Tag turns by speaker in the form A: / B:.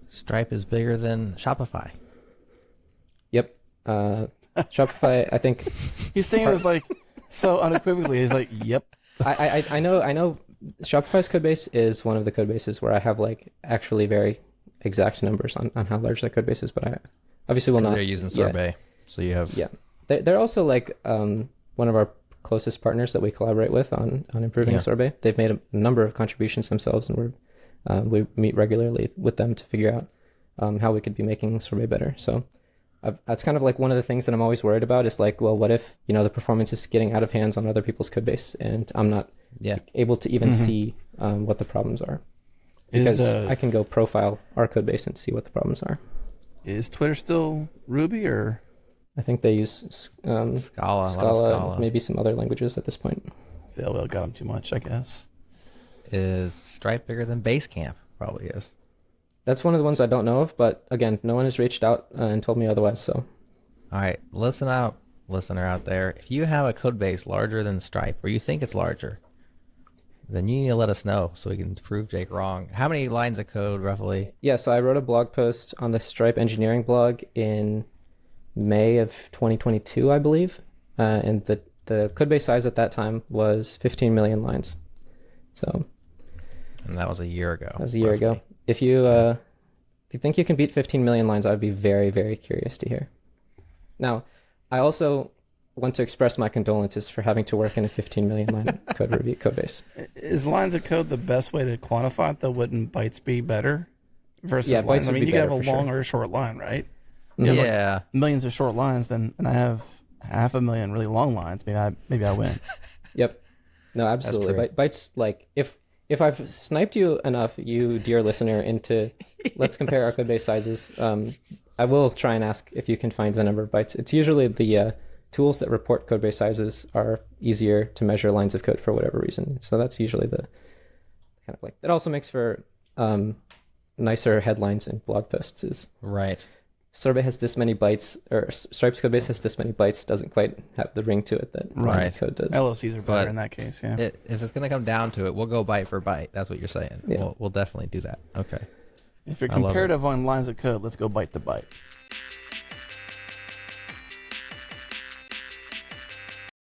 A: Stripe is bigger than Shopify.
B: Yep. Shopify, I think.
C: He's saying this like so unequivocally. He's like, "Yep."
B: I know. Shopify's code base is one of the code bases where I have like actually very exact numbers on how large that code base is, but I obviously will not.
A: They're using Sorbet, so you have.
B: Yeah, they're also like one of our closest partners that we collaborate with on improving Sorbet. They've made a number of contributions themselves, and we meet regularly with them to figure out how we could be making Sorbet better. So that's kind of like one of the things that I'm always worried about is like, well, what if the performance is getting out of hands on other people's code base, and I'm not able to even see what the problems are. Because I can go profile our code base and see what the problems are.
C: Is Twitter still Ruby or?
B: I think they use
A: Scala,
B: maybe some other languages at this point.
C: Failwell got them too much, I guess.
A: Is Stripe bigger than Basecamp? Probably is.
B: That's one of the ones I don't know of, but again, no one has reached out and told me otherwise. So,
A: all right, listen out, listener out there. If you have a code base larger than Stripe, or you think it's larger, then you need to let us know so we can prove Jake wrong. How many lines of code, roughly?
B: Yeah, so I wrote a blog post on the Stripe engineering blog in May of 2022, I believe. And the code base size at that time was 15 million lines. So.
A: And that was a year ago.
B: That was a year ago. If you think you can beat 15 million lines, I'd be very, very curious to hear. Now, I also want to express my condolences for having to work in a 15 million line code base.
C: Is lines of code the best way to quantify it, though? Wouldn't bytes be better versus
B: bytes
C: lines? I
B: would
C: mean,
B: be
C: you can have a
B: better
C: long
B: for
C: or a short line, right?
A: Yeah.
C: You have like millions of short lines, and I have 500,000 really long lines. Maybe I win.
B: Yep. No, absolutely. Bytes, like if I've sniped you enough, you dear listener, into let's compare our code base sizes, I will try and ask if you can find the number of bytes. It's usually the tools that report code base sizes are easier to measure lines of code for whatever reason. So that's usually the kind of like, that also makes for nicer headlines and blog posts. Is
A: right.
B: Sorbet has this many bytes, or Stripe's code base has this many bytes, doesn't quite have the ring to it that lines of code does.
C: LLCs are better in that case, yeah.
A: If it's going to come down to it, we'll go byte for byte. That's what you're saying.
B: Yeah.
A: We'll definitely do that. Okay.
C: If you're comparative on lines of code, let's go byte to byte.